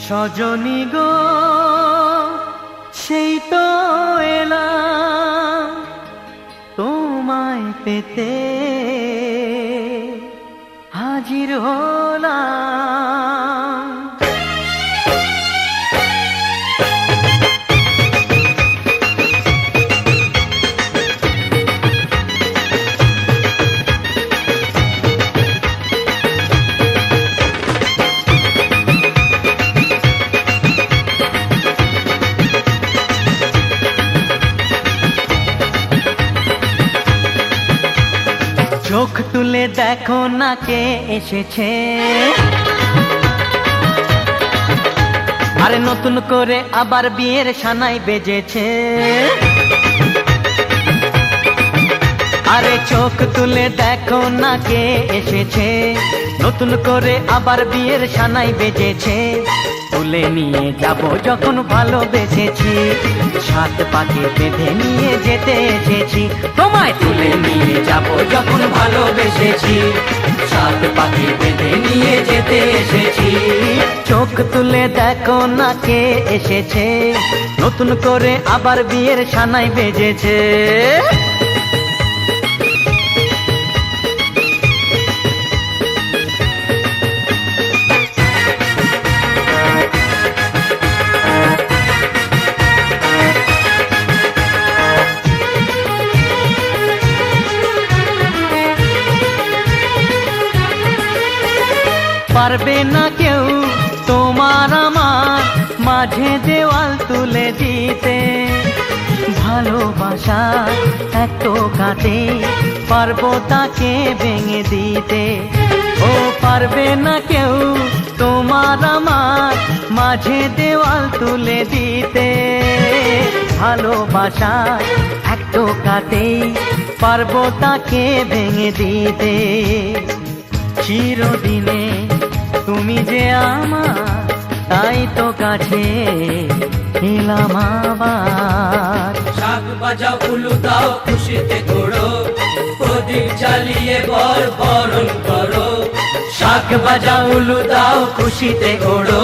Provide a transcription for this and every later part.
সজনী গো সেই তো এলাম তোমায় পেতে হাজির হলাম। চোখ তুলে দেখো না কে এসেছে, আরে নতুন করে আবার বিয়ের সানাই বেজেছে। আরে চোখ তুলে দেখো না কে এসেছে, নতুন করে আবার বিয়ের সানাই বেজেছে। তুলে নিয়ে যাব যখন ভালোবেসেছি, সাত পাকে বেঁধে নিয়ে যেতে এসেছি। তোমায় তুলে নিয়ে যাব যখন ভালোবেসেছি, সাত পাকে বেঁধে নিয়ে যেতে এসেছি। চোখ তুলে দেখো না কে এসেছে, নতুন করে আবার বিয়ের সানাই বেজেছে। পারবে না কেউ তোমার আমার মাঝে দেওয়াল তুলে দিতে, ভালোবাসা এত কাটে পারবো তাকে ভেঙে দিতে। ও পারবে না কেউ তোমার আমার মাঝে দেওয়াল তুলে দিতে, ভালোবাসা এত কাটে পারবো তাকে ভেঙে দিতে। চিরদিনে তুমি যে আমার, তাই তো কাছে এলাম আবার। শাক বাজাও উলু দাও খুশিতে ঘোড়ো, প্রদীপ জ্বালিয়ে বর বরণ করো। শাক বাজাও উলু দাও খুশিতে ঘোড়ো,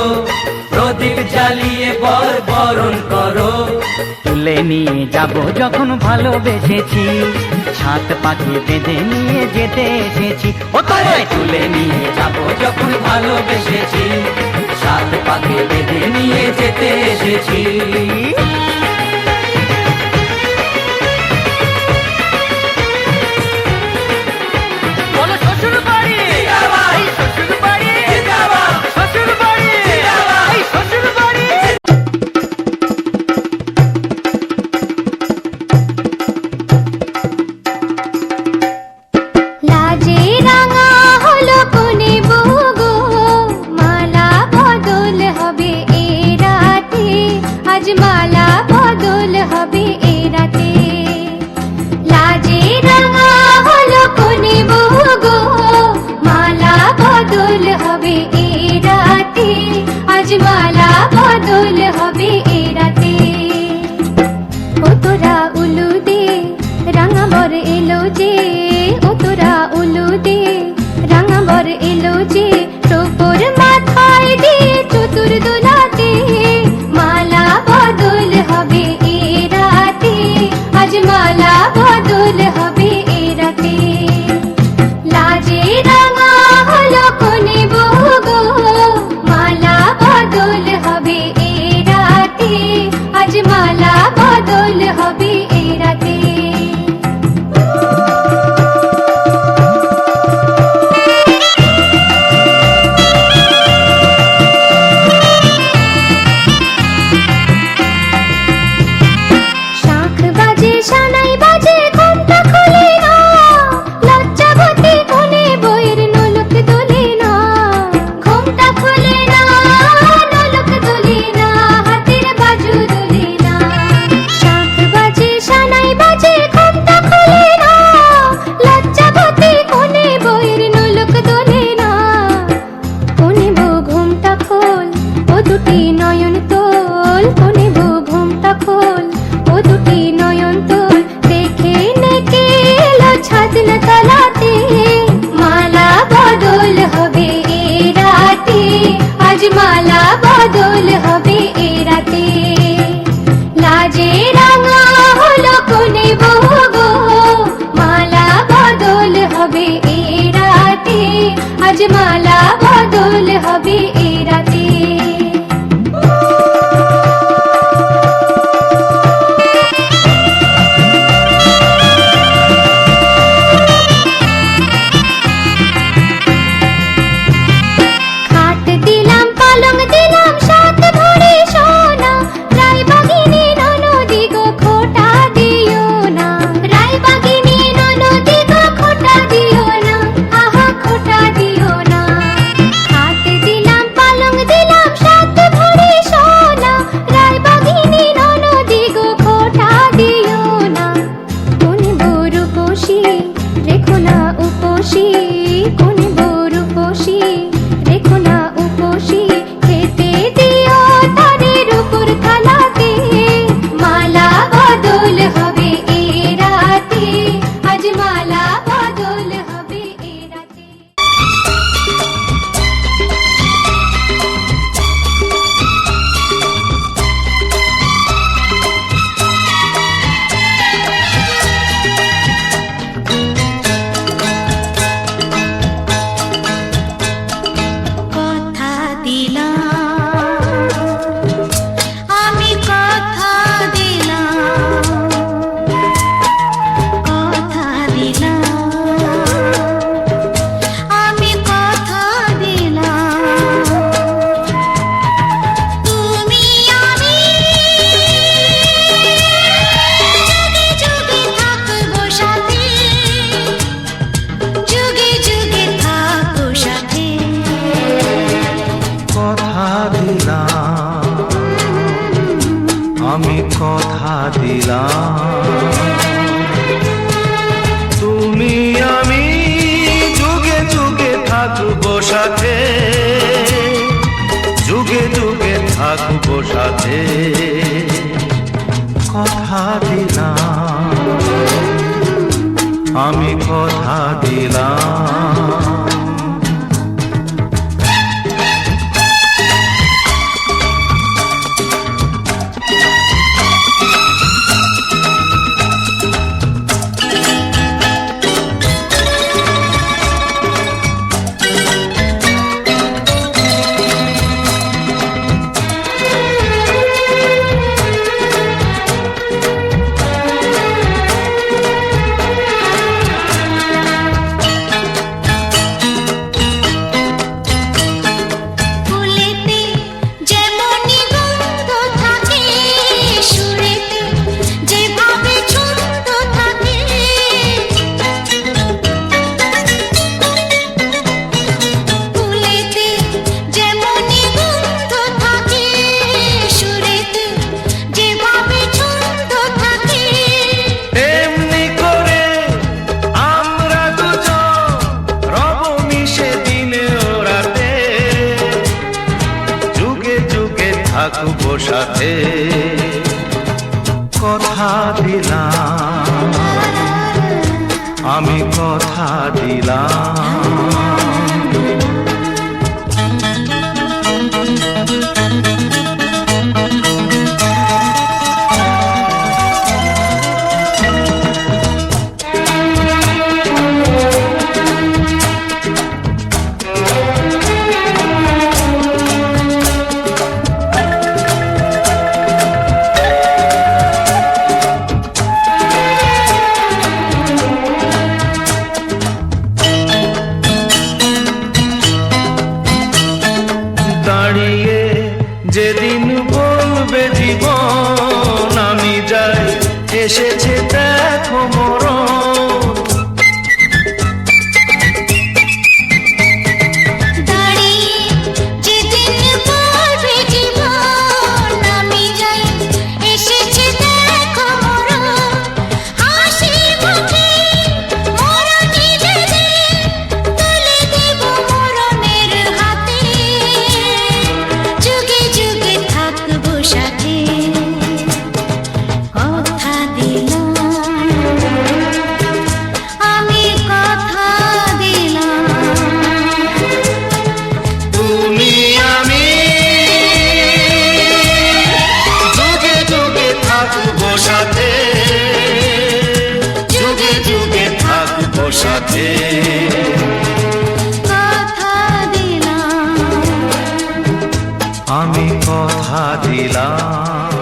প্রদীপ জ্বালিয়ে বর বরণ করো। তুলে নিয়ে যাব যখন ভালোবেসেছি, সাত পাখি বেঁধে নিয়ে যেতে এসেছি। ও তোমায় তুলে নিয়ে যাব যখন ভালোবেসেছি, সাত পাখি বেঁধে নিয়ে যেতে এসেছি। মালা বদল হবে এ রাতে, লাজে রাঙা হলো কোনে বউ গো, মালা বদল হবে এ রাতে, আজ মালা বদল হবে এ রাতে। ও তোরা উলু দে রাঙা বর এলো যে, ও তোরা উলু দে রাঙা বর এলো যে, টোপর মাথায় দিয়ে চতুর দোলাতে, মালা বদল হবে এ রাতে, আজ মালা বদল হবে এ রাতে। লাজে রাঙা হলো কোনে বউ গো, মালা বদল হবে এ রাতে। খাট দিলাম পালং দিলাম সাত ভরি সোনা, রায়বাগিনী ননদি গো খোটা দিও না, রায়বাগিনী ননদি গো খোটা দিও না, আহা খোটা দিও না। খাট দিলাম পালং দিলাম সাত ভরি সোনা, রায়বাগিনী ননদি গো খোটা দিও না। কোন বড় কোশি রেখো না উপসী, কোন বড় কোশি রেখো না উপসী, খেতে দিও তাদের উপর থালাতে। মালা বদল হবে এ রাতে, আজ মালা বদল হবে এ রাতে। কথা দিলাম, আমি কথা দিলাম, কথা দিলাম, আমি কথা দিলাম। তুমি আমি যুগে যুগে থাকবো সাথে, যুগে যুগে থাকবো সাথে। কথা দিলাম, আমি কথা দিলাম, তুমি আমি যুগে যুগে থাকবো সাথে, যুগে যুগে থাকবো সাথে। কথা দিলাম, আমি কথা দিলাম। ফুলেতে যেমনি গন্ধ থাকে, সুরেতে যেভাবে ছন্দ থাকে। ফুলেতে যেমনি গন্ধ থাকে, সুরেতে যেভাবে ছন্দ থাকে। এমনি করে আমরা দুজন রব মিশে দিনে ও রাতে, যুগে যুগে থাকবো সাথে। কথা দিলাম, আমি কথা দিলাম। দাঁড়িয়ে যেদিন বলবে জীবন আমি যাই, এসেছে দেখো মরণ। দাঁড়িয়ে যেদিন বলবে জীবন আমি যাই, এসেছে দেখো মরণ। হাসি মুখে মরণে যেদিন তুলে দেব মরণের হাতে, যুগে যুগে থাকবো কথা দিলাম।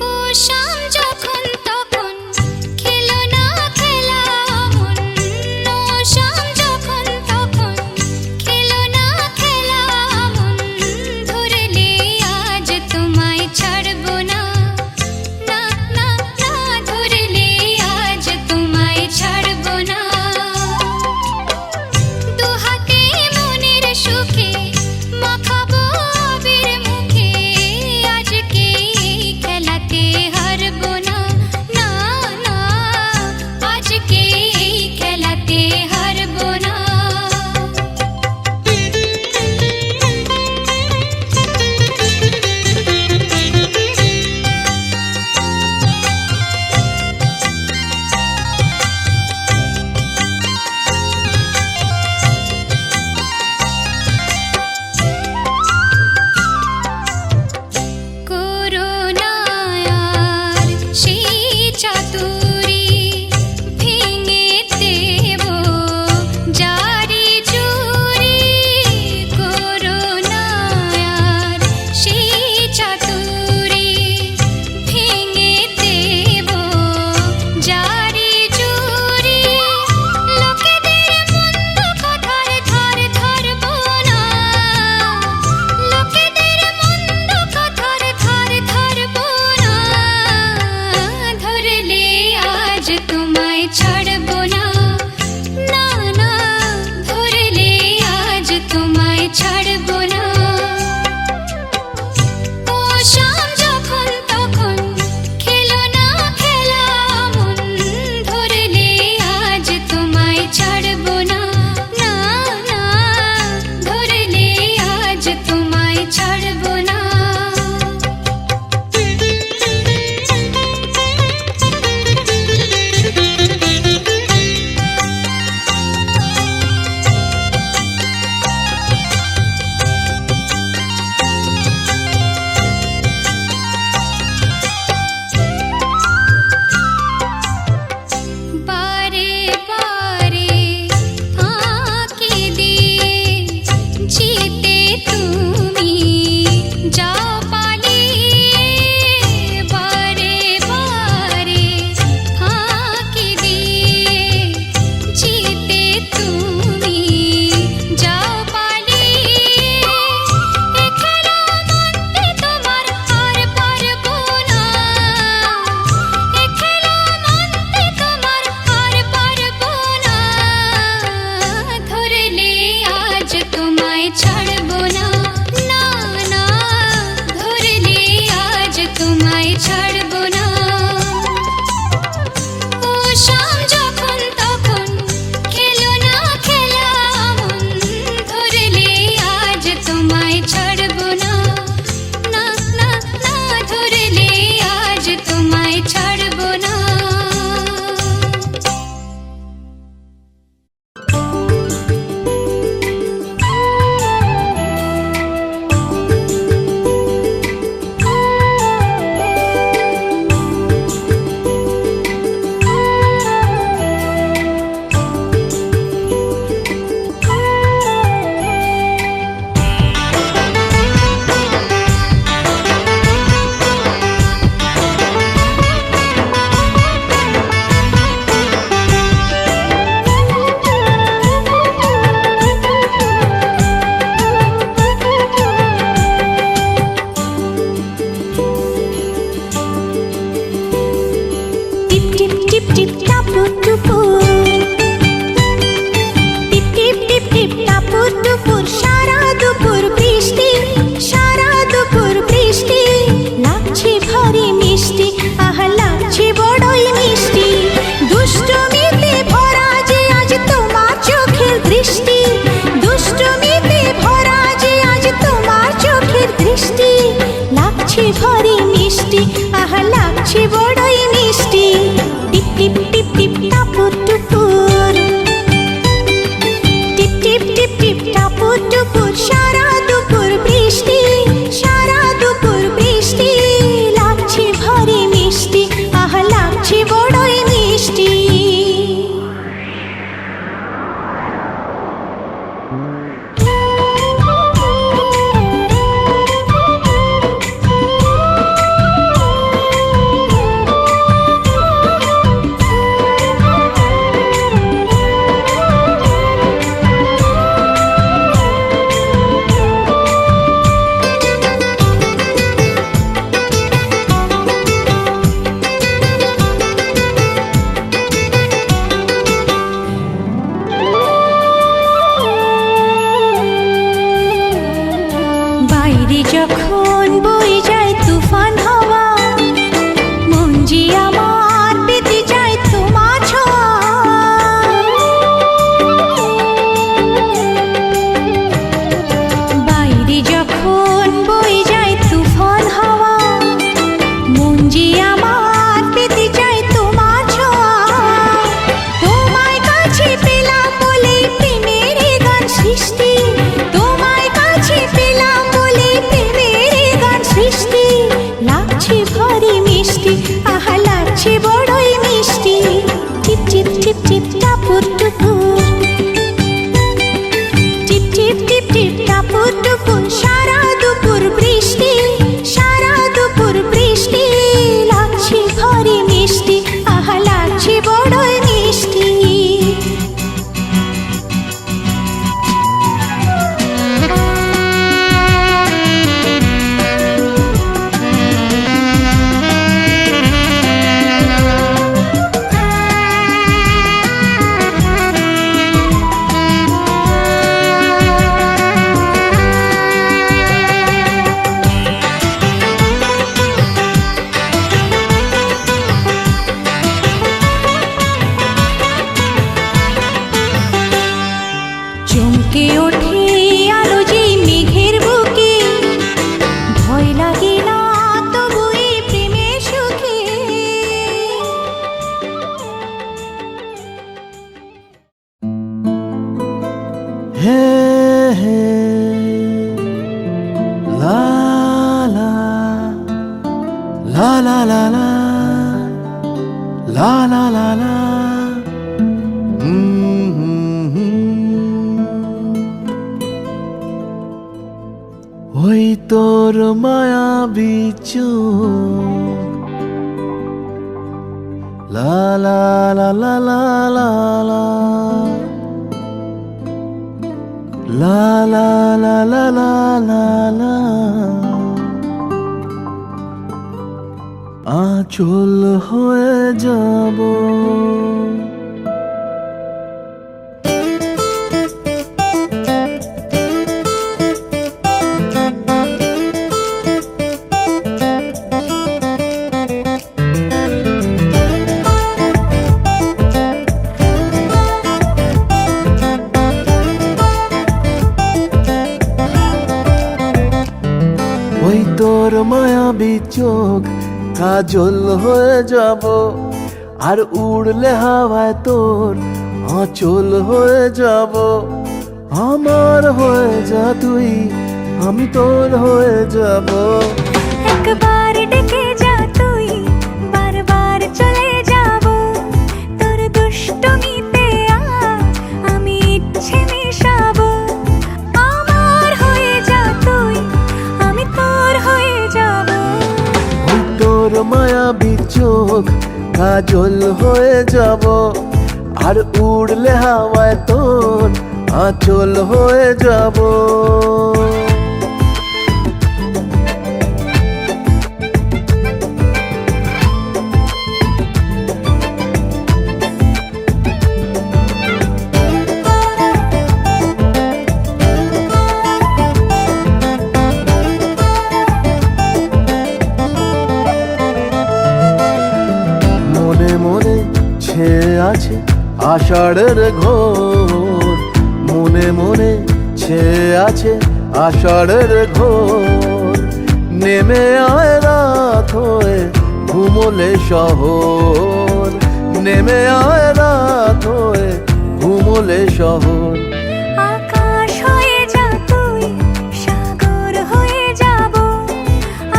ও শাম যখন যখন বয়ে যায় তুফান হাওয়া, মন যে আমার পেতে যায় তোমার ছোঁয়া। বাইরে যখন বয়ে যায় তুফান হাওয়া, মন যে আমার পেতে যায় তোমার ছোঁয়া। তোমায় কাছে পেলাম বলে প্রেমের এ গান সৃষ্টি, তোমায় কাছে পেলাম বলে প্রেমের এ গান সৃষ্টি। লাগছে ভারী মিষ্টি, আহা লাগছে বড়ই মিষ্টি। টিপ টিপ টিপ টিপ টাপুর টুপুর, টিপ টিপ টিপ টিপ টাপুর টুপুর। সারা দুপুর বৃষ্টি, সারা দুপুর বৃষ্টি। লাগছে ভারী মিষ্টি, আহা লাগছে বড়ই মিষ্টি। চমকে ওঠে আলো যেই মেঘের বুকে, ভয় লাগে না তবু এই প্রেমের সুখে। হে হে লা লা লা লা লা লা লা লা লা লা। ওই তোর মায়াবী চোখ, লা লা লা লা লা লা লা লা লা লা লা লা লা লা। আঁচল হয়ে যাব, ওই তোর মায়াবী চোখ কাজল হয়ে যাব। আর উড়লে হাওয়ায় তোর আঁচল হয়ে যাব। আমার হয়ে যা তুই, আমি তোর হয়ে যাব। একবার ডেকে যা তুই, বারবার চলে যাব। তোর দুষ্টমিতে আজ আমি ইচ্ছে মেশাবো। আমার হয়ে যা তুই, আমি তোর হয়ে যাব। ওই তোর মায়াবী চোখ কাজল হয়ে যাব। আর উড়লে হাওয়ায় তোর আঁচল হয়ে যাব। মনে মনে ছেয়ে আছে আষাঢ়ের ঘোর, মনে মনে ছেয়ে আছে আষাঢ়ের ঘোর। নেমে আয় রাত হয়ে ঘুমোলে শহর, নেমে আয় রাত হয়ে ঘুমোলে শহর। আকাশ হয়ে যা তুই, সাগর হয়ে যাব।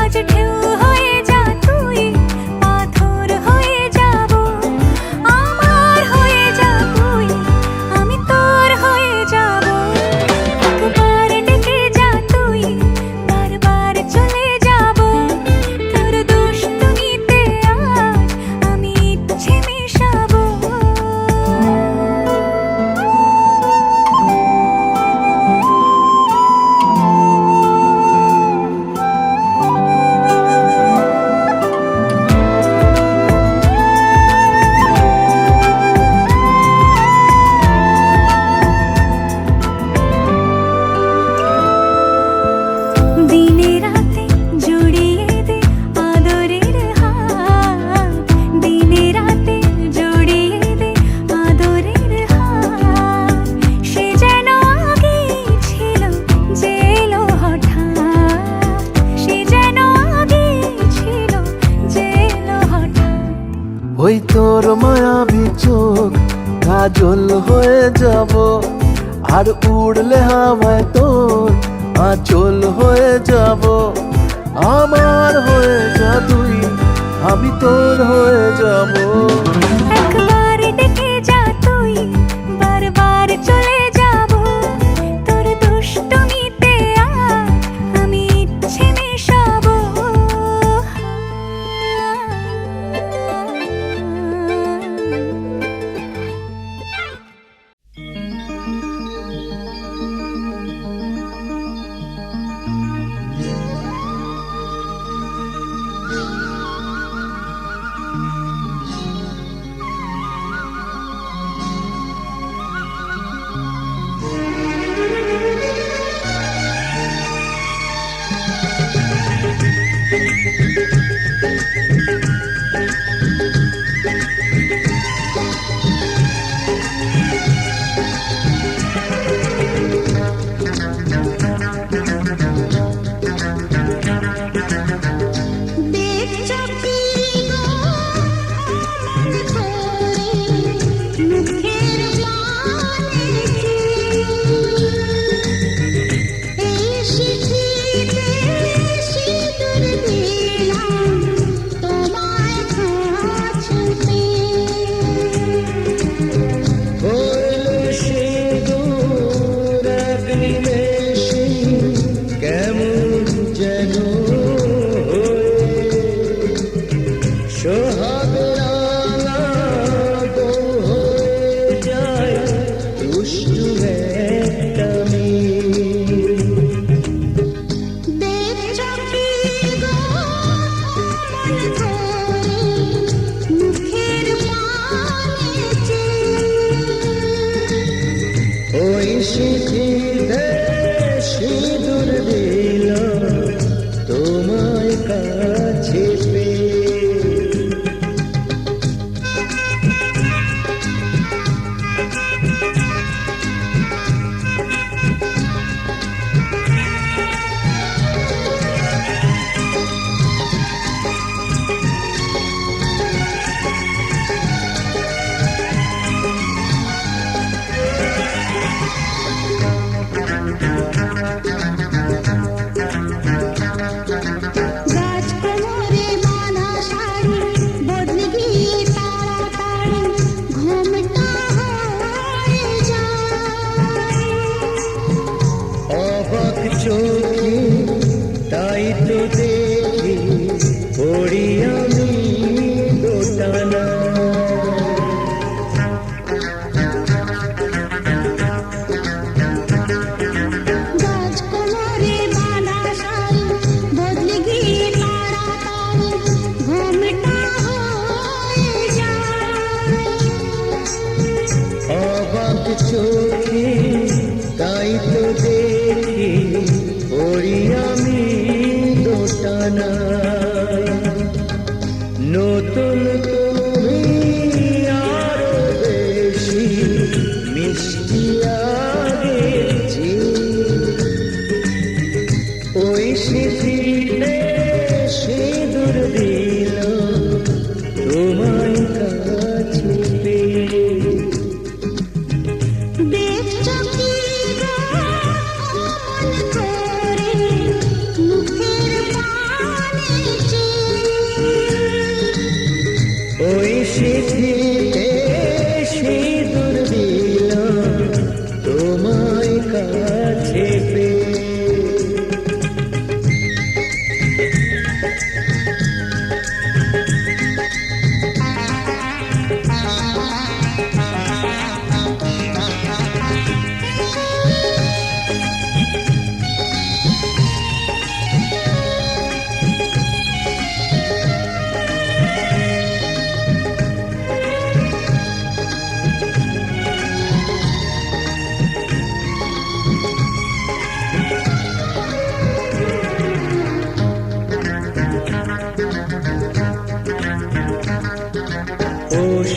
আজ ঢেউ হয়ে যা তুই, পাথর হয়ে যাব। আমার হয়ে যা তুই, আমি তোর হয়ে যাব। একবার ডেকে যা তুই, বারবার চলে যাব। তোর দুষ্টমিতে আজ আমি ইচ্ছে মেশাবো। ওই তোর মায়াবী চোখ কাজল হয়ে যাব, আর উড়লে হাওয়ায় তোর আঁচল হয়ে যাব। আমার হয়ে যা তুই, আমি তোর হয়ে যাব। একবার ডেকে যা তুই, বারবার চলে যাব। তোর দুষ্টুমিতে আজ আমি ইচ্ছে মেশাবো।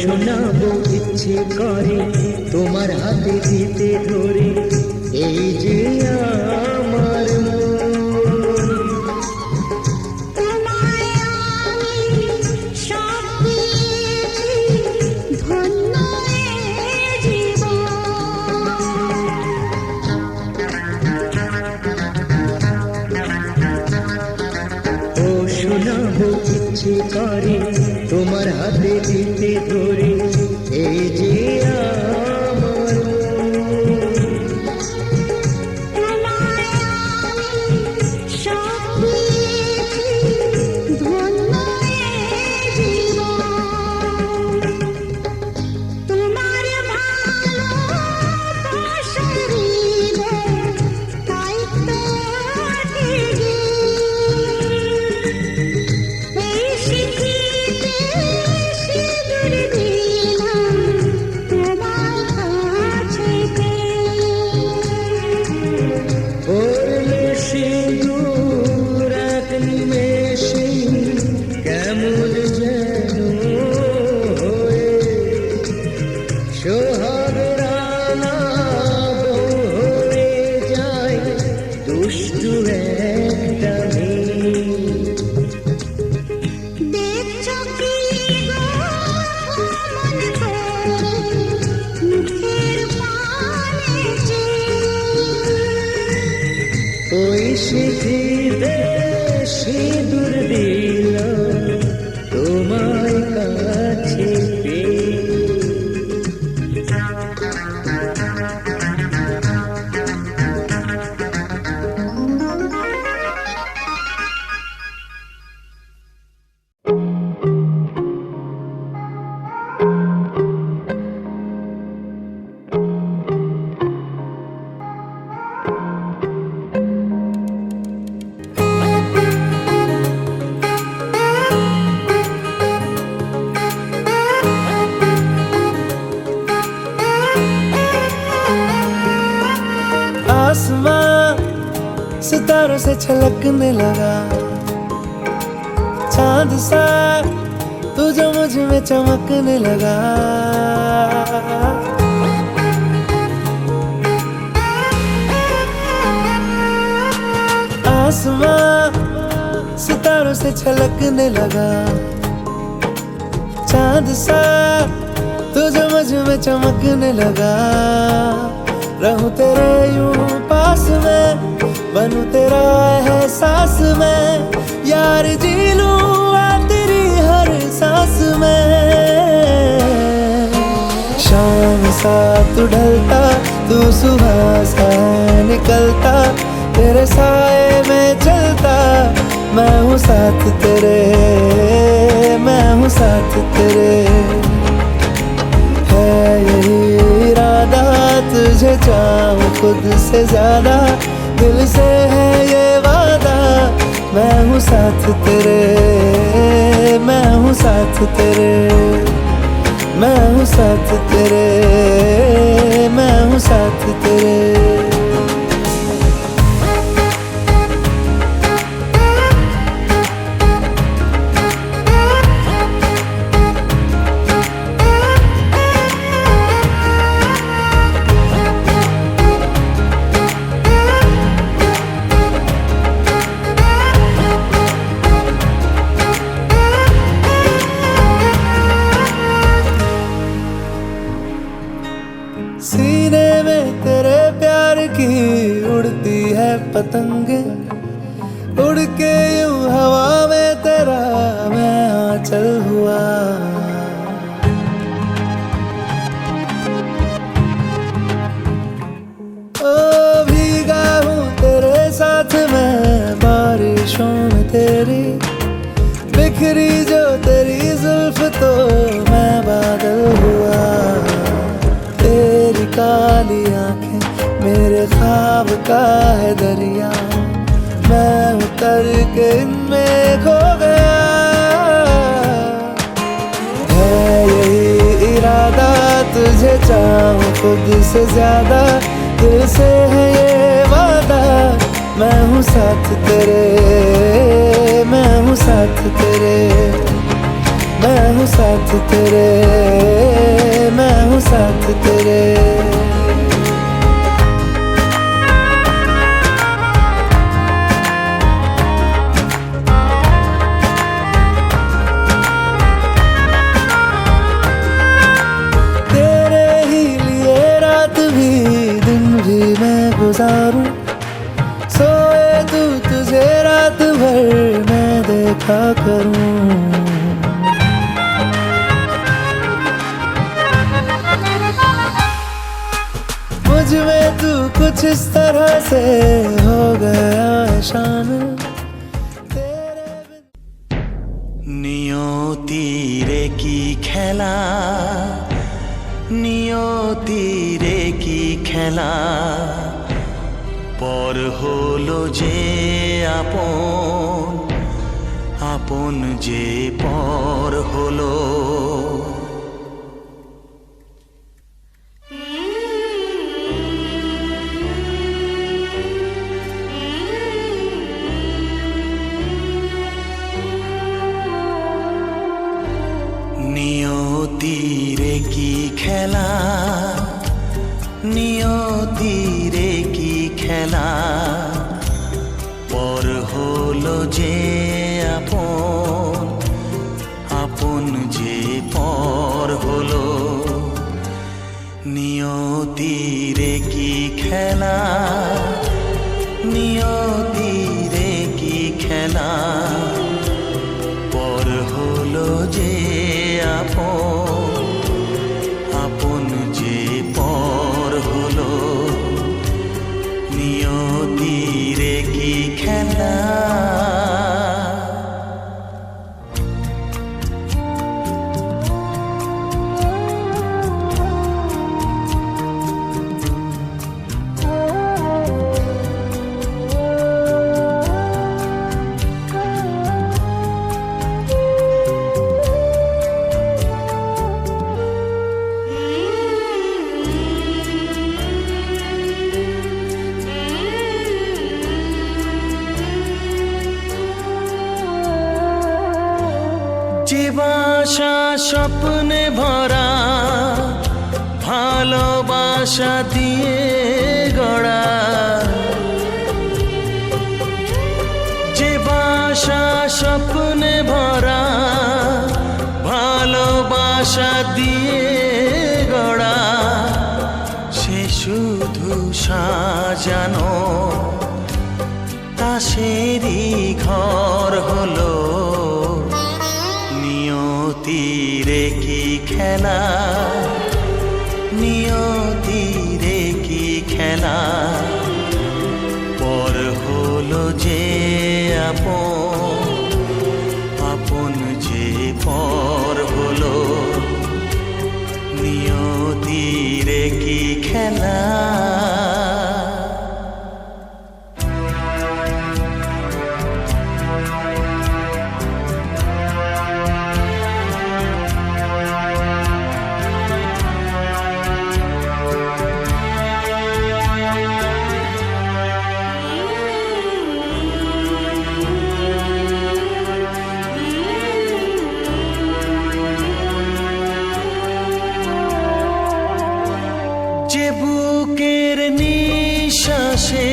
শোনাবো ইচ্ছে করে তোমার হাতে দিতে ধরে, এই যে আমার তোমায় আমি সব দিয়েছি শোনাবো ইচ্ছে করে তোমার হাতে দিতে ধরে এই যে আমার ওই সিঁথিতে সিঁদুর দিলাম তোমার কাছে পেয়ে आसमां सितारों से छलकने लगा, चांद सा तू जो मुझ में चमकने लगा। आसमां सितारों से छलकने लगा, चांद सा तू जो मुझ में चमकने लगा। रहूं तेरे यूं पास में, बनूं तेरा एहसास में, यार जी लूं तेरी हर सांस में। शाम सा तू ढलता, तू सुबह सा निकलता, तेरे साए में चलता, मैं हूँ साथ तेरे, मैं हूँ साथ तेरे। है यही इरादा तुझे चाहूं खुद से ज्यादा, दिल से है ये वादा, मैं हूँ साथ तेरे, मैं हूँ साथ तेरे, मैं हूँ साथ तेरे, मैं हूँ साथ तेरे। सीने में तेरे प्यार की उड़ती है पतंगे, उड़ के यूं हवा में तेरा मैं आंचल हुआ। ओ भीगा हूँ तेरे साथ मैं बारिशों में तेरी, बिखरी जो तेरी जुल्फ तो मैं बादल हुआ। तेरी काली आंखें मेरे ख्वाब का है दरिया, मैं उतर के इनमें खो गया। है यही इरादा तुझे चाहूं खुद से ज्यादा, दिल से है ये वादा, मैं हूँ साथ तेरे, मैं हूँ साथ तेरे, मैं हूँ साथ तेरे, मैं हूँ साथ तेरे। तेरे ही लिए रात भी दिन भी मैं गुजारूं, सोए तू तुझे रात भर मैं देख रूठा करूं। मुझ में तू कुछ इस तरह से हो गया है शामिल तेरे নিয়তিরে কি খেলা, নিয়তিরে কি খেলা, পর হলো যে আপন, আপন যে পর হলো। নিয়তিরে কি খেলা, নিয়তিরে কি খেলা, পর হলো যে আপন, আপন যে পর হলো। নিয়তিরে কি খেলা, নিয়তিরে কি খেলা, পর হলো যে আপন, আপন যে পর হলো। নিয়তিরে কি খেলা। যে বাসা স্বপ্নে ভরা, ভালোবাসা দিয়ে গড়া, যে বাসা স্বপ্নে ভরা, ভালোবাসা দিয়ে গড়া, সে শুধু সাজানো তাসেরই ঘর হলো। নিয়তিরে কি খেলা, নিয়তিরে কি খেলা, পর হলো যে আপন, আপন যে পর হলো। নিয়তিরে কি খেলা। যে বুকের নিঃশ্বাসে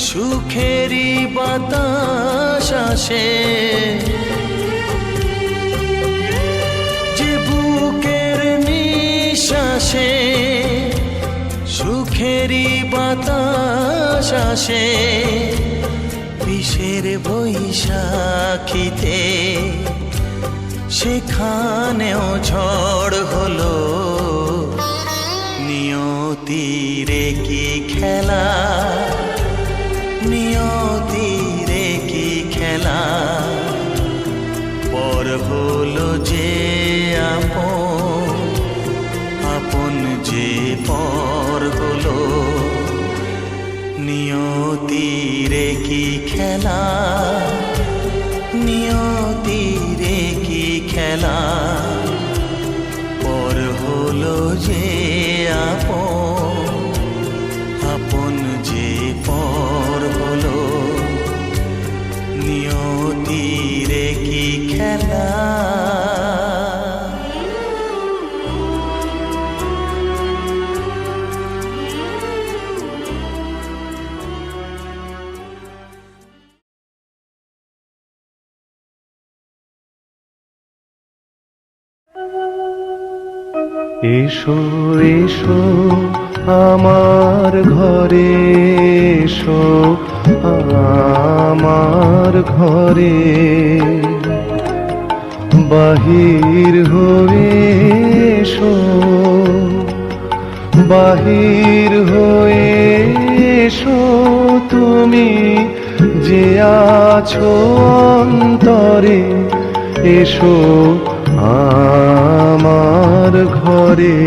সুখেরই বাতাস আসে, যে বুকের নিঃশ্বাসে সুখেরই বাতাস আসে, বিষের বৈশাখীতে সেখানেও ঝড় হলো। নিয়তিরে কি খেলা, নিয়তিরে কি খেলা, পর হলো যে আপন, আপন যে পর হলো। নিয়তিরে কি খেলা, নিয়তিরে কি খেলা, পর হলো যে আপন, আপন যে পর হলো। নিয়তিরে কি খেলা। এসো এসো আমার ঘরে এসো, আমার ঘরে বাহির হয়ে এসো, বাহির হয়ে এসো তুমি যে আছো অন্তরে, এসো আমার ঘরে,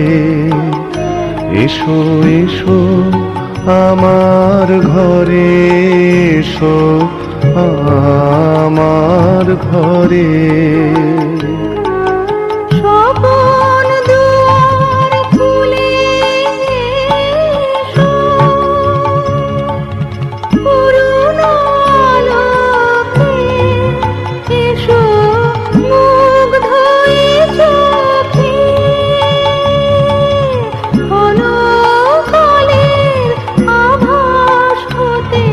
এসো এসো আমার ঘরে, এসো আমার ঘরে। স্বপন দুয়ার খুলে এসো, করুণ আলোকে এসো, মুগ্ধ এ চোখে ক্ষণকালের আভাস হতে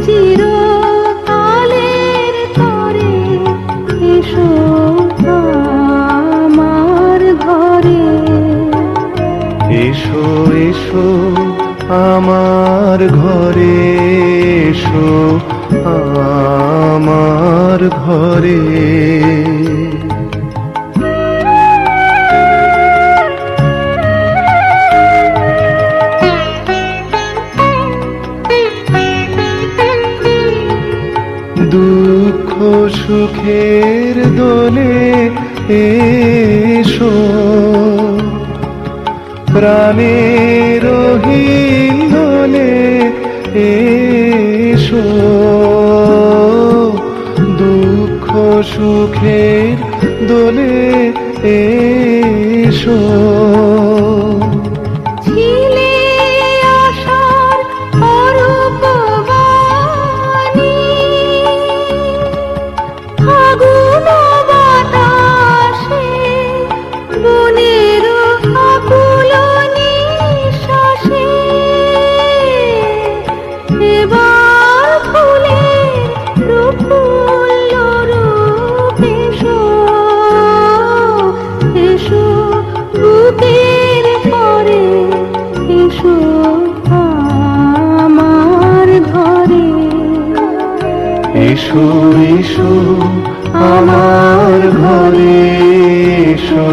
চিরকালের তরে, এসো আমার ঘরে। এসো এসো আমার ঘরে, এসো আমার ঘরে। দুঃখ সুখের দোলে এসো, প্রাণের হিন্দোলে এসো, দুঃখ সুখের দোলে এসো। ছিলে আশার অরূপ বাণী, ফাগুন বাতাসে বনের আকুল নিঃশ্বাসে, এবার ফুলের প্রফুল্ল রূপ এসো, এসো বুকের পরে, এসো আমার ঘরে। এসো এসো আমার ঘরে, এসো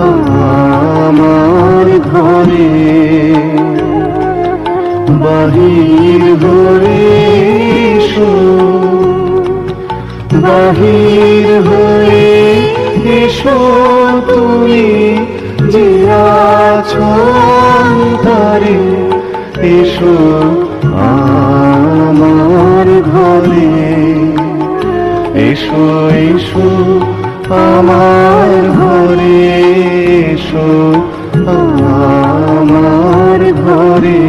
আমার ঘরে বাহির হয়ে এসো, বাহির হয়ে এসো তুমি যে আছো অন্তরে, এসো আমার ঘরে, এসো এসো আমার ঘরে, এসো আমার ঘরে।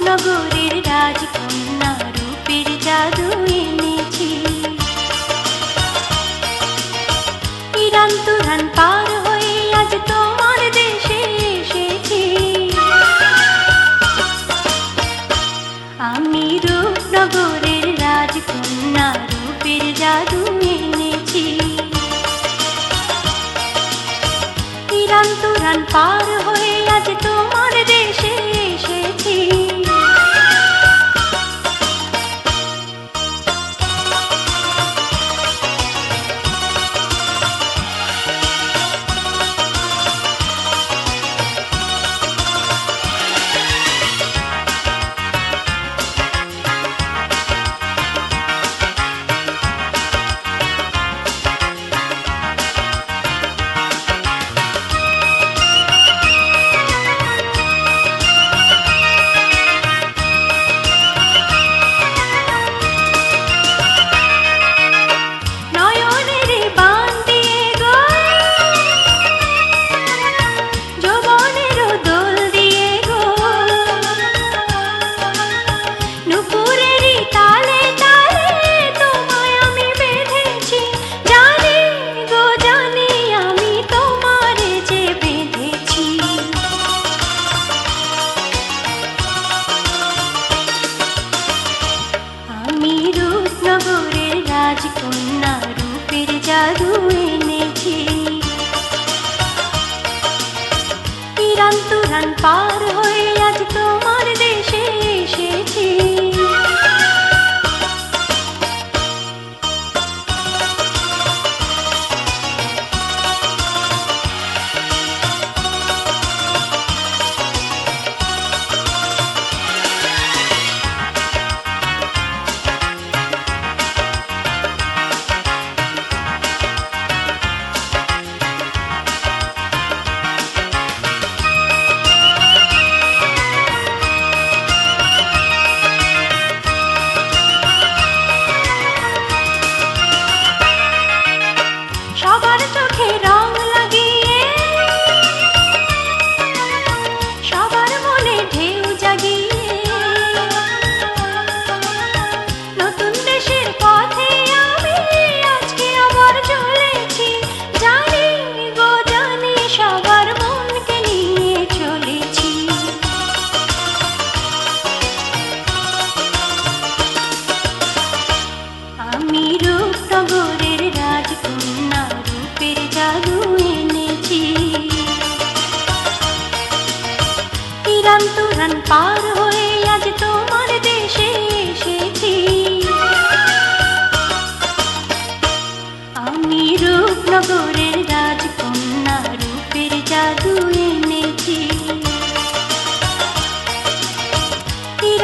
নগরের রাজকন্যা রূপের জাদু এনেছি, ইরান তুরান পার হয়ে আজ তোমার দেশে এসেছি। আমি রূপনগরের রাজকন্যা রূপের জাদু এনেছি, ইরান তুরান পার হয়ে আজ তোমার দেশে এসেছি।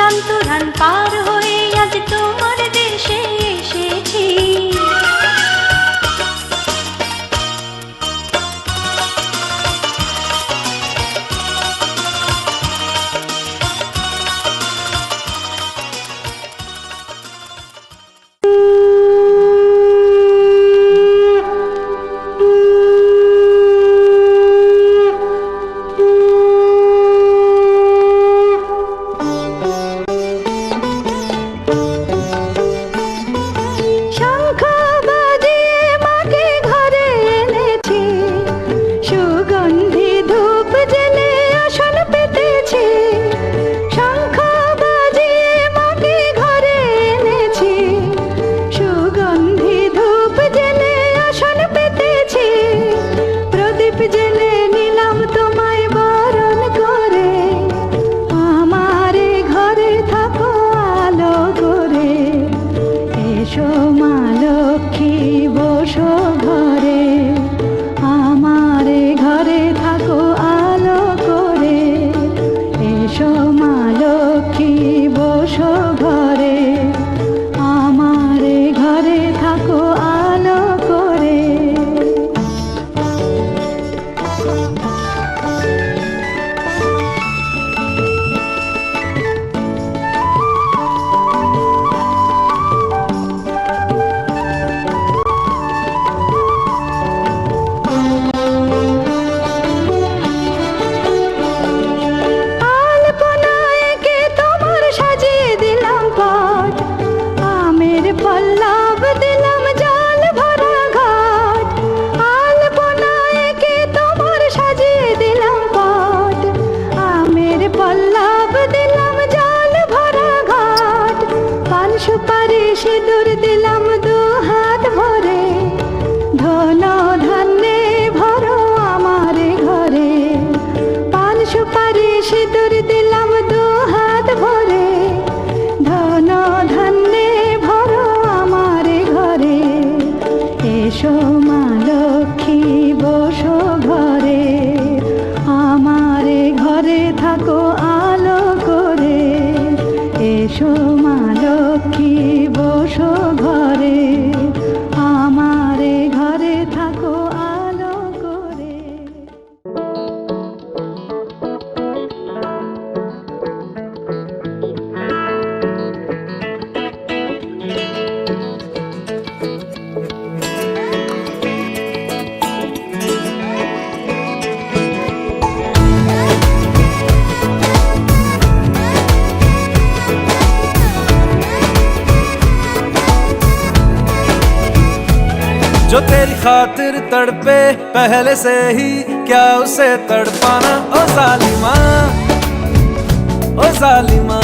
অন্তরাল পার হয়ে আজ তোমার দেশে এসেছি। শঙ্খ বাজিয়ে মাকে ঘরে এনেছি, সুগন্ধি ধূপ জেলে আসন পেতেছি। শঙ্খ বাজিয়ে মাকে ঘরে এনেছি, সুগন্ধি ধূপ জেলে আসন পেতেছি। প্রদীপ জেলে নিলাম তোমায় বরণ করে, আমারে ঘরে থাকো আলো করে। এসো মা লক্ষ্মী বসো ঘরে, আমারে ঘরে থাকো আলো করে। এসো মা লক্ষ্মী বসো ঘরে, আমারে ঘরে থাকো আলো করে। আলপনায় এঁকে তোমার সাজিয়ে দিলাম পট, আমের পল্লব দিলাম জল ভরা ঘাট। আলপনায় এঁকে তোমার সাজিয়ে দিলাম পট, আমের পল্লব দিলাম জল ভরা ঘাট। পান সুপারি সিঁদুর দিলাম দু হাত ভরে, ধন ধান্যে ভরো আমারে ঘরে। পান সুপারি সিঁদুর দিলাম দু হাত ভরে, ধন ধান্যে ভরো আমারে ঘরে। এসো মা লক্ষ্মী বসো ঘরে, আমারে ঘরে থাকো আলো করে। এসো মা লক্ষ্মী বসো ঘরে, আমারে ঘরে থাকো আলো করে। जो तेरी खातिर तड़पे पहले से ही, क्या उसे तड़पाना। ओ जालिमा, ओ जालिमा,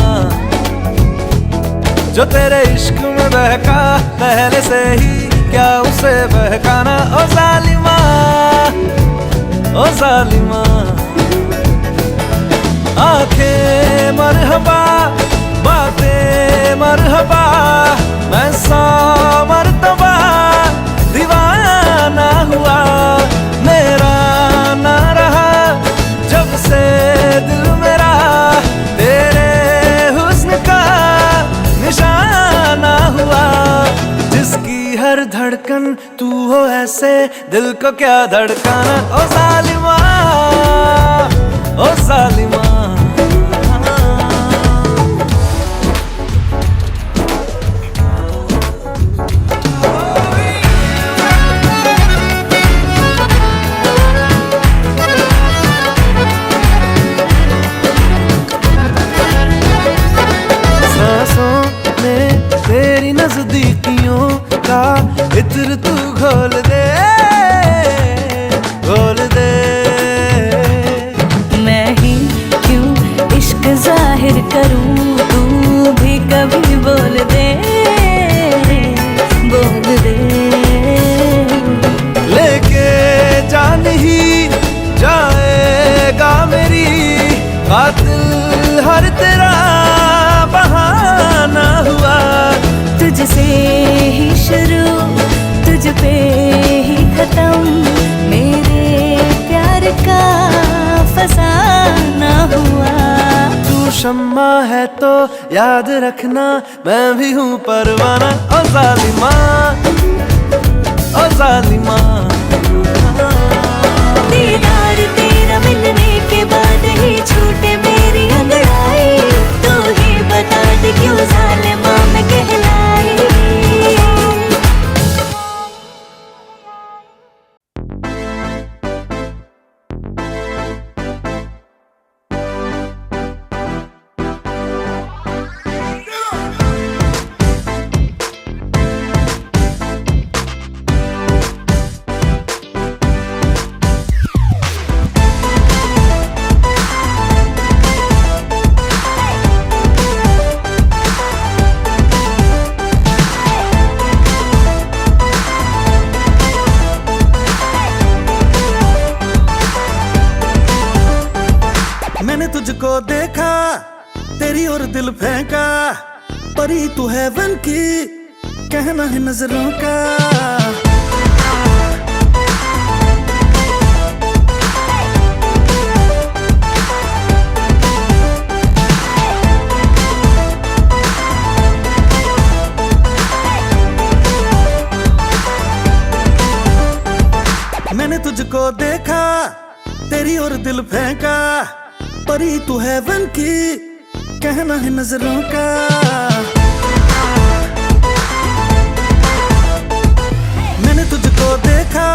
जो तेरे इश्क में बहका पहले से ही, क्या उसे बहकाना। ओ जालिमा, ओ जालिमा, आंखें मरहबा बातें मरहबा, मैं 100 मर्तबा दीवाना हुआ। मेरा ना रहा जब से दिल मेरा, तेरे हुस्न का निशाना हुआ। जिसकी हर धड़कन तू हो ऐसे, दिल को क्या धड़काना। ओ जालिमा, ओ जालिमा, तेरी नजदीकियों का इत्र तू घोल दे, घोल दे। मैं ही तो याद रखना मैं भी हूँ परवाना। ओ जालिमा, ओ जालिमा। दीदार तेरा मिलने के बाद ही छूटे मेरी अंगड़ाई, तू ही बता दे क्यों जालिमा मैं कहलाई। मैंने तुझको देखा, तेरी ओर दिल फेंका, परी तू हेवन की, कहना है नजरों का। मैंने तुझको देखा, तेरी ओर दिल फेंका, परी तू हेवन की, कहना है नजरों का। मैंने तुझको देखा,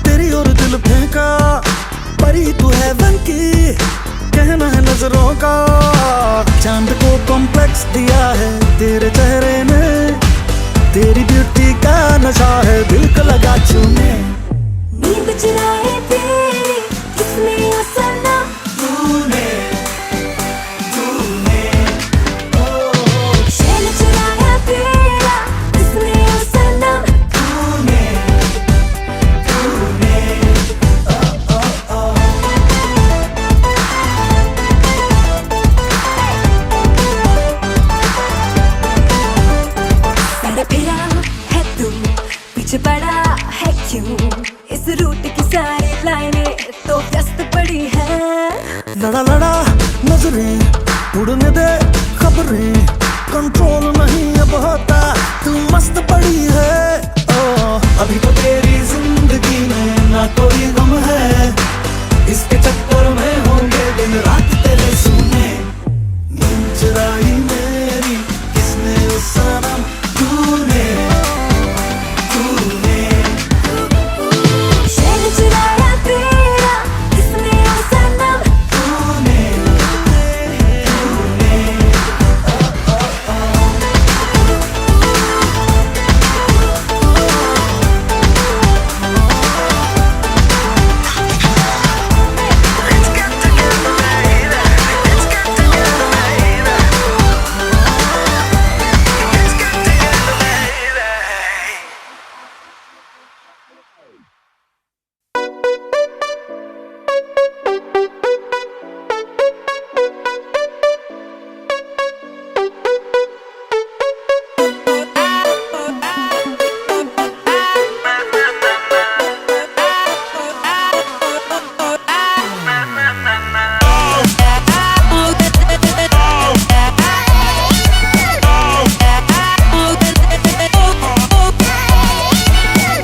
तेरी ओर दिल फेंका, परी तू हेवन की, कहना है नजरों का। चांद को कॉम्प्लेक्स दिया है तेरे चेहरे ने, तेरी ब्यूटी का नशा है दिल को लगा छूने। नींद चुराए तेरी किसने ओ सनम, शैल चुराया तेरा किसने ओ सनम। सर फिरा है तू, पीछे पड़ा है क्यों, इस रूट की सारी लाइनें तो व्यस्त पड़ी है। लड़ा लड़ा नजरें उड़ने दे खबरें, कंट्रोल नहीं अब होता तू मस्त पड़ी है। ओ अभी तो तेरी जिंदगी में ना कोई गम है, इसके चक्कर में होंगे दिन रात तेरे सुने। नींद चुराई मेरी किसने ओ सनम, तूने तूने। शैल चुराया तेरा किसने ओ सनम,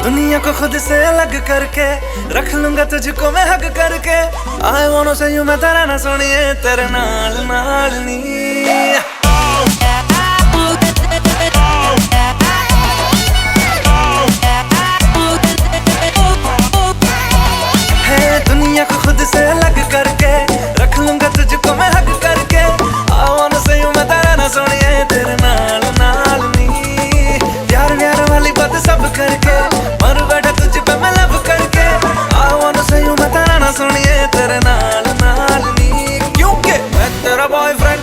दुनिया को खुद से अलग करके रख लूंगा तुझको मैं हक करके। आई वांट से यू मैं तेरा ना सुनिए तेरे नाल नाल नी। है दुनिया को खुद से अलग करके रख लूंगा तुझको मैं हक करके। आई वांट से यू मैं तेरा ना सुनिए तेरे नाल नाल नी। प्यार व्यार वाली बात सब करके मर बैठा तुझ पे मैं लब करके। आई वांट से यू मैं तेरा ना सुनिए तेरे नाल नाल नी। क्योंकि मैं तेरा बॉयफ्रेंड,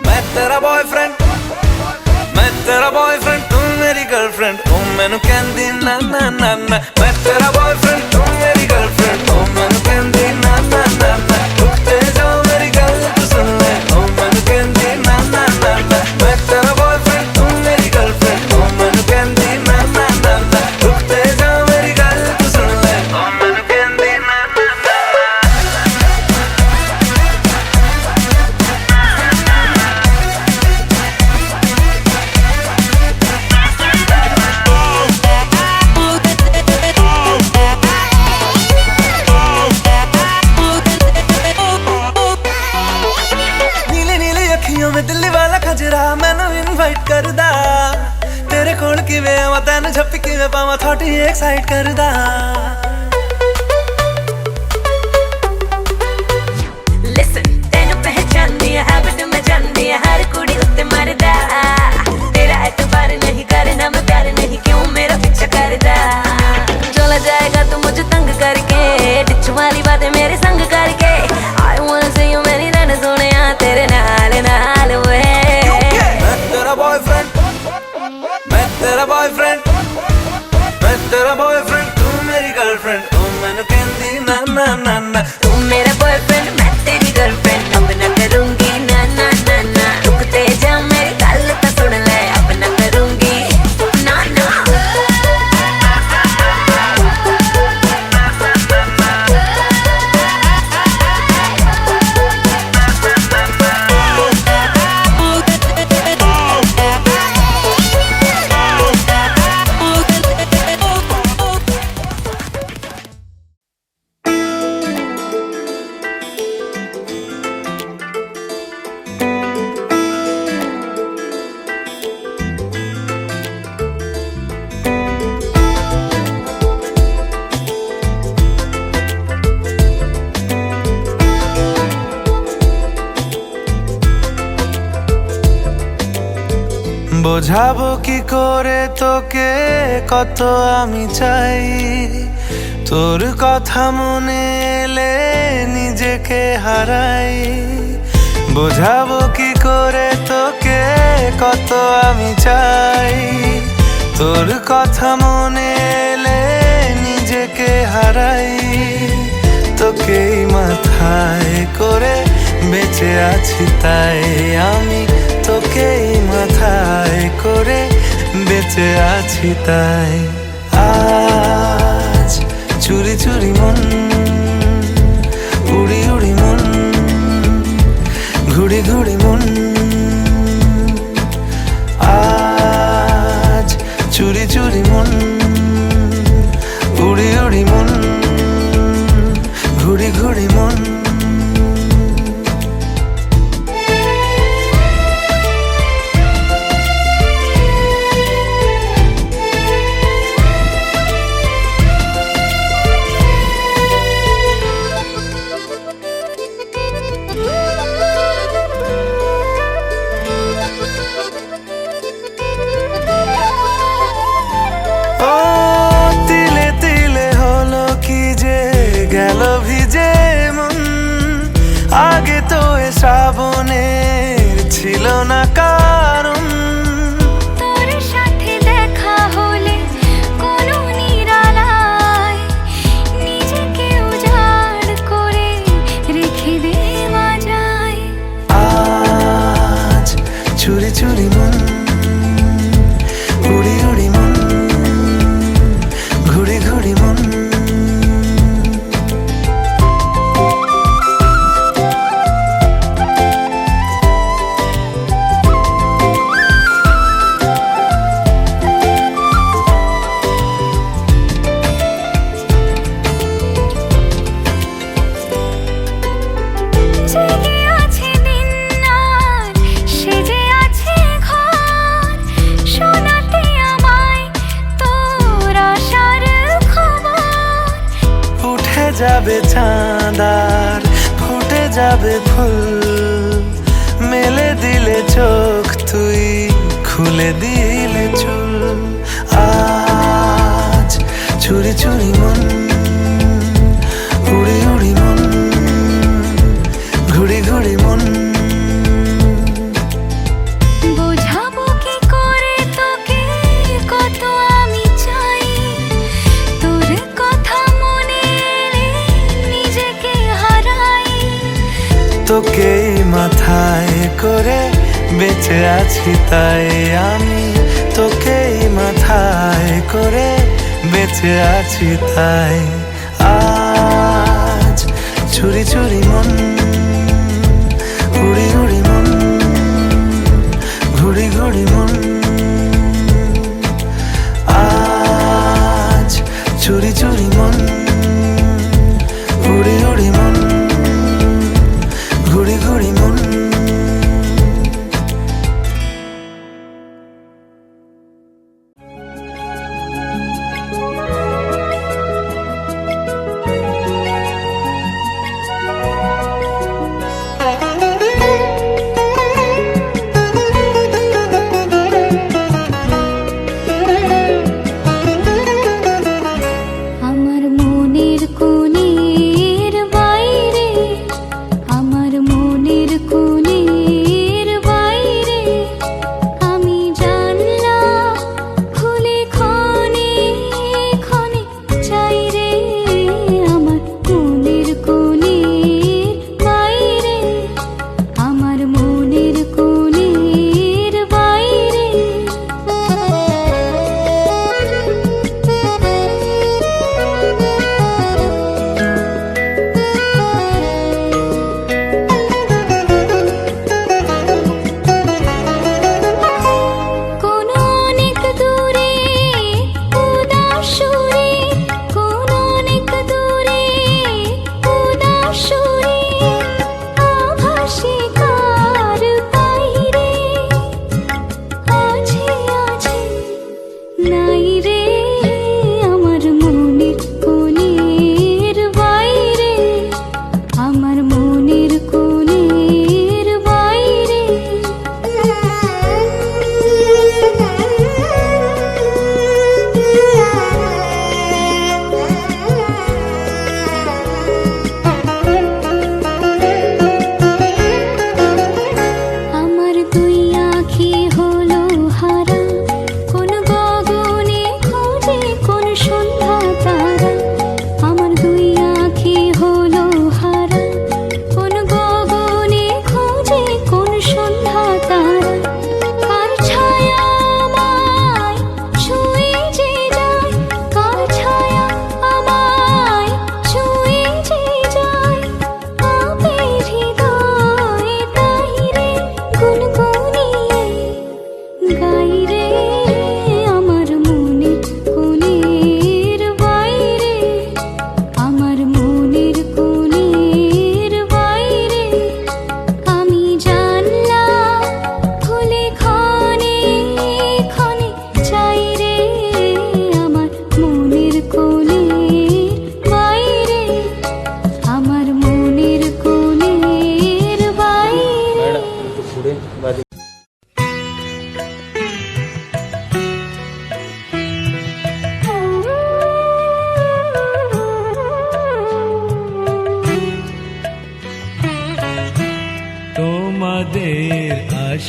मैं तेरा बॉयफ्रेंड, मैं तेरा बॉयफ्रेंड, तू मेरी गर्लफ्रेंड। ओ मैनू कहंदी ना ना ना ना, मैं तेरा बॉयफ्रेंड, तू मेरी गर्लफ्रेंड। ओ मैनू कहंदी ना ना ना ना, रुकते जाओ मेरी गल तू सुन ले। ओ मैनू कहंदी ना ना ना ना, मैं तेरा बॉयफ्रेंड, तू मेरी गर्लफ्रेंड। ओ मैनू कहंदी ना ना ना ना, रुकते जाओ मेरी गल तू सुन ले। ओ मैनू कहंदी ना ना ना। मेरा खजरा मैनू इनवाइट करदा तेरे कोल किवें आवां तैनू झप्पी किवें पावां थोड़ी एक्साइट करदा Listen, ਤੈਨੂੰ ਪਹਿਚਾਨਦੀ ਆ ਹੈਬਿਟ ਮੈਂ ਜਾਣਦੀ ਆ ਹਰ ਕੁੜੀ ਉੱਤੇ ਮਰਦਾ ਤੇਰਾ ਐਤਬਾਰ ਨਹੀਂ ਕਰਨਾ ਮੈਂ ਪਿਆਰ ਨਹੀਂ ਕਿਉਂ ਮੇਰਾ ਪਿੱਛਾ ਕਰਦਾ चला जाएगा तू मुझे तंग करके डिच वाली बातें मेरे संग करके I wanna see you मेरी रन सोने तेरे नाल नाल वे मैं तेरा बॉयफ्रेंड मैं तेरा बॉयफ्रेंड मैं तेरा बॉयफ्रेंड तू मेरी गर्लफ्रेंड तू मैनू कहंदी ना ना ना ना तू मेरा बॉयफ्रेंड मैं तेरी गर्लफ्रेंड अब ना करूंगी ना ना ना ना रुकते जा मेरी गल तो सुन ले अब ना करूंगी ना ना বোঝাবো কি করে তোকে কত আমি চাই তোর কথা মনে এলে নিজেকে হারাই বোঝাবো কি করে তোকে কত আমি চাই তোর কথা মনে এলে নিজেকে হারাই তোকেই মাথায় করে বেঁচে আছি তাই আমি তোকেই মাথায় করে বেঁচে আছি তাই আজ চুরি চুরি মন উড়ি উড়ি মন ঘুড়ি ঘুড়ি মন আজ চুরি চুরি মন উড়ি উড়ি মন ঘুড়ি ঘুড়ি মন আগে তো এ শ্রাবণের ছিল না কারণ তোর সাথে দেখা হলে কোনো নিরালায় নিজেকে উজাড় করে রেখে দেওয়া যায় আজ চুরি চুরি মন উড়ি উড়ি মন ঘুড়ি ঘুড়ি মন যাবে চাঁদার ফুটে যাবে ফুল মেলে দিলে চোখ তুই খুলে দিলে চুল আজ চুরি চুরি মন উড়ি উড়ি মন ঘুড়ি ঘুড়ি মন বোঝাবো কি করে তোকে কত আমি চাই তোর কথা মনে এলে নিজেকে হারাই তোকেই মাথায় করে বেঁচে আছি তাই আমি তোকেই মাথায় করে বেঁচে আছি তাই আজ চুরি চুরি মন উড়ি উড়ি মন ঘুড়ি ঘুড়ি মন আজ চুরি চুরি মন উড়ি উড়ি মন ঘুড়ি ঘুড়ি মন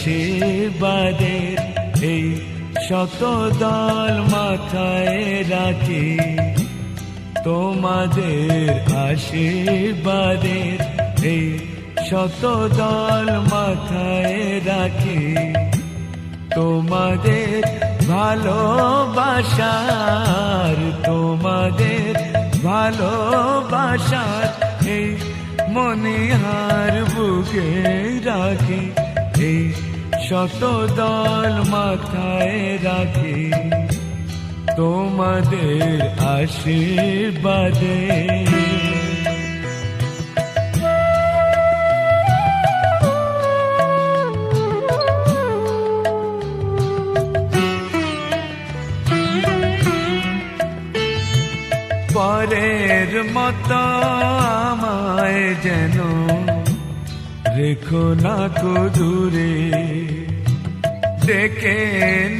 আশীর্বাদের এই শতদল মাথায় রাখি, তোমাদের আশীর্বাদের এই শতদল মাথায় রাখি, তোমাদের ভালোবাসার, তোমাদের ভালোবাসার এই মনিহার বুকে রাখি, এই শতদল মাথায় রাখি, তোমাদের আশীর্বাদে। পরের মতো আমায় যেন রেখো না কো দূরে, ডেকে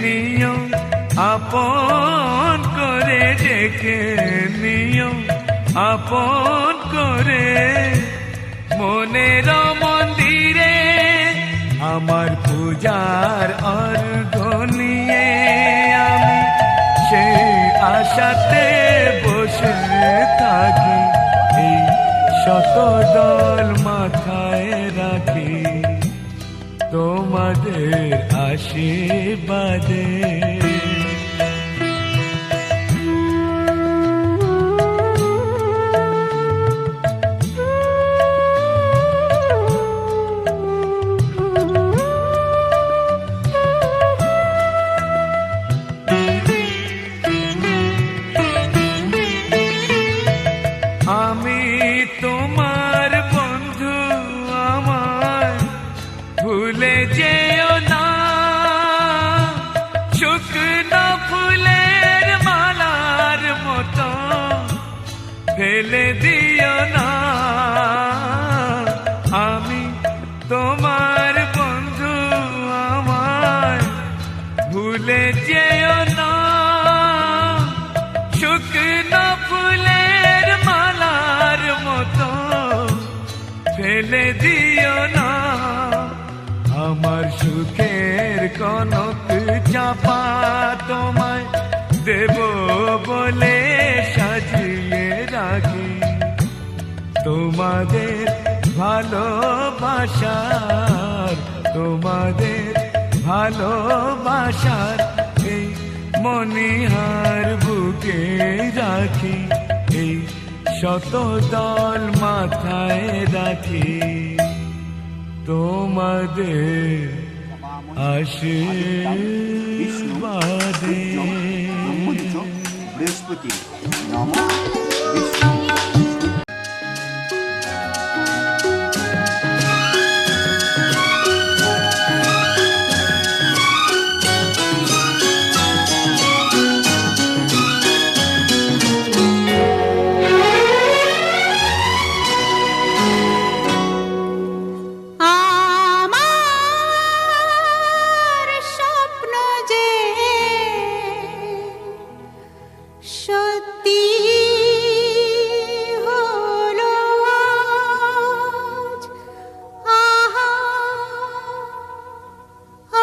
নিও আপন করে, ডেকে নিও আপন করে, মনের মন্দিরে আমার পূজার অর্ঘ নিয়ে আমি সেই আশাতে বসে থাকি, এই শতদল মাথায় রাখি, তোমাদের আশীর্বাদে। আমি তোমার বন্ধু, আমার ভুলে যেও না, শুকনো ফুলের মালার মতো ফেলে দিও না। আমি তোমার বন্ধু, আমার ভুলে যেও না, শুকনো ফুলের মালার মতো ফেলে দিও না। আমার সুখের কনক চাপা তোমায় দেব বলে সাজিয়ে রাখি, তোমাদের ভালোবাসার, তোমাদের ভালোবাসার এই মনিহার বুকে রাখি, এই শতদল মাথায় রাখি, তোমাদের আশীর্বাদে। বৃহস্পতি নমঃ বিষ্ণু। আমার স্বপ্ন যে সত্যি হলো আজ। আহা,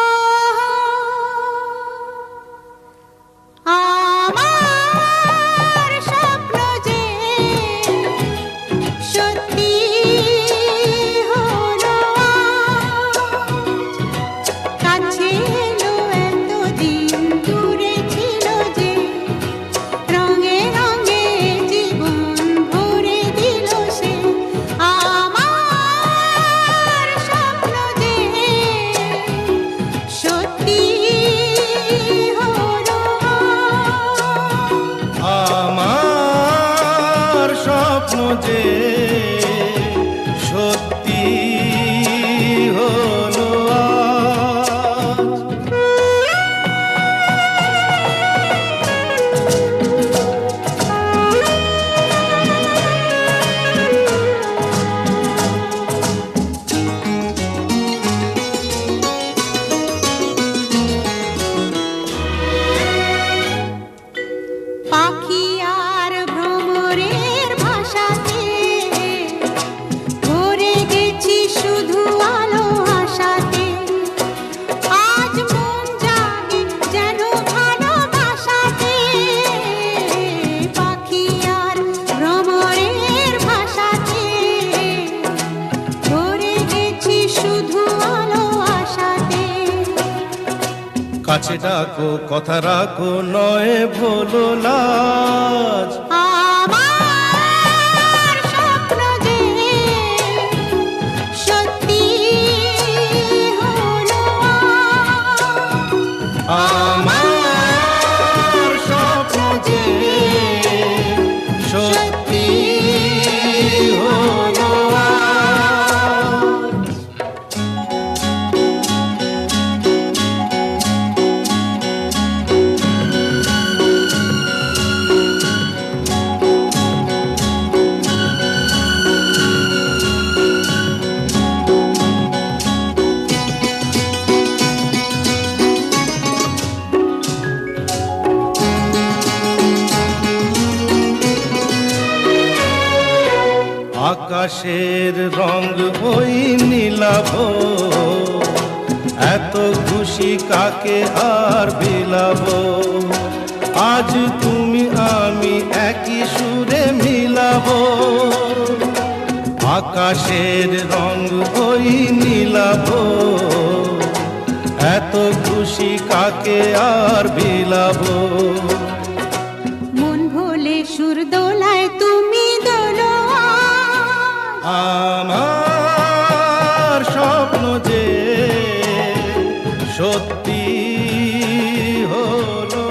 আহা, আমার স্বপ্ন যে সত্যি হলো আজ। কাছে এলো এতদিন, দূরে ছিল যে, রঙে রঙে জীবন ভরে দিল সে। আমার স্বপ্ন যে সত্যি হলো আজ। আমার স্বপ্ন যে সত্যি হলো আজ। কাছে ডাকো কথা রাখো নয় ভোলো লাজ। আমার স্বপ্ন যে সত্যি হলো আমার স্বপ্ন যে সত্যি হলো আজ। আকাশের রং ওই নীলাভ, এত খুশি কাকে আর বিলাব। আজ তুমি আমি একই সুরে মিলাব। আকাশের রং ওই নীলাভ, এত খুশি কাকে আর বিলাব। মন ভোলে সুর দোলায় তুমি দোলো আমার স্বপ্ন যে সত্যি হলো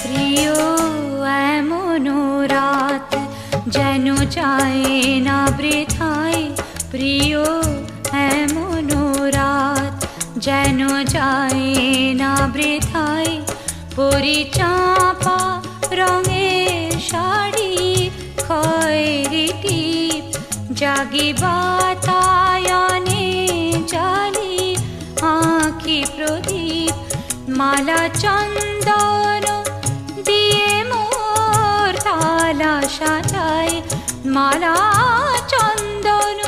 প্রিয় এমন রাত যেন যায় না বৃথায়, প্রিয় এমন রাত যেন যায় না বৃথায়। পরিচাপা রঙের শাড়ি খয়েরি টিপ, জাগি বাতায়নে জালি আঁখি প্রদীপ। মালা চন্দন দিয়ে মোর থালা সাজায়, মালা চন্দন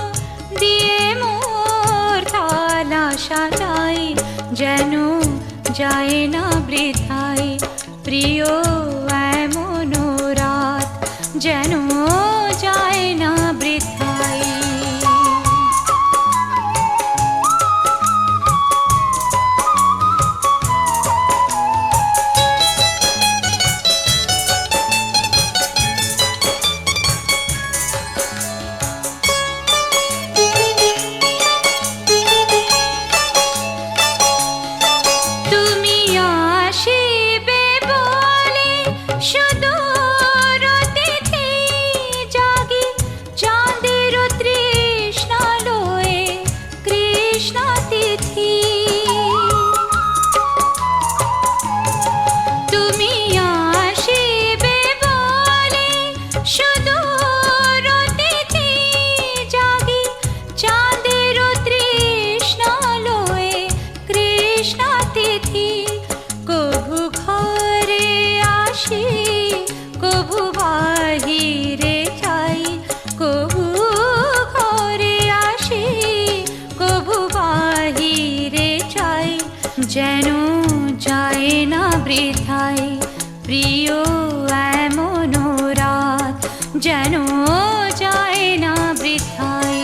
দিয়ে মোর থালা সাজায়। যেন যায় না বৃথায়, প্রিয় এমন রাত যেন যায় না বৃথায়। তুমি আসিবে বলে সুদূর অতিথি, জাগি চাঁদের তৃষ্ণা লয়ে কৃষ্ণ তিথি। তুমি আসিবে বলে সুদূর অতিথি, জাগি চাঁদের তৃষ্ণা লয়ে কৃষ্ণ তিথি। কভু ঘরে আসি কভু বাহিরে যাই, কভু ঘরে আসি কভু বাহিরে যাই। যেন যায় না বৃথায়, প্রিয় এমন রাত যেন যায় না বৃথায়।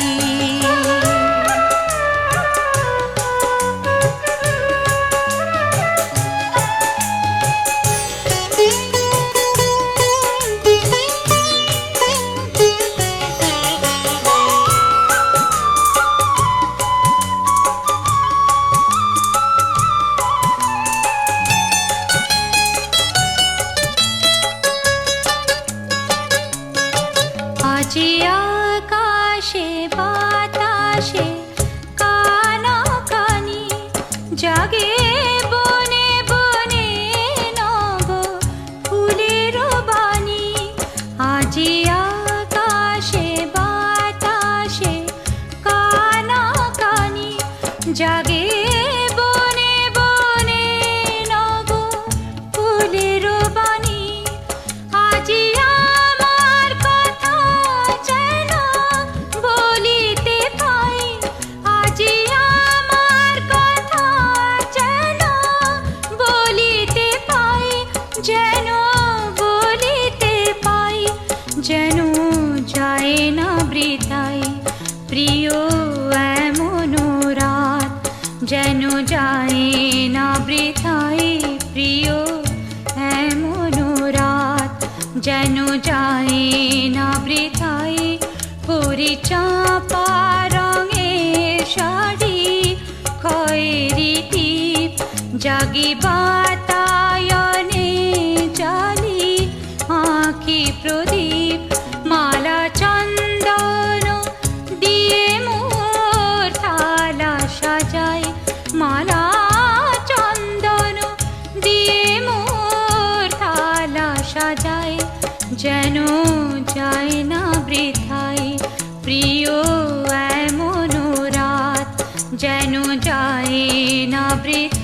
যেন যায় না বৃথায় পরি চাপা রঙের শাড়ি খয়েরি টিপ জাগি বাতায়নে জালি আঁকি প্রদীপ মালা চন্দন দিয়ে মোর থালা সাজায় মালা চন্দন দিয়ে মোর থালা সাজায় যেন যায় না বৃথায় প্রিয় এমন রাত যেন যায় না বৃথায়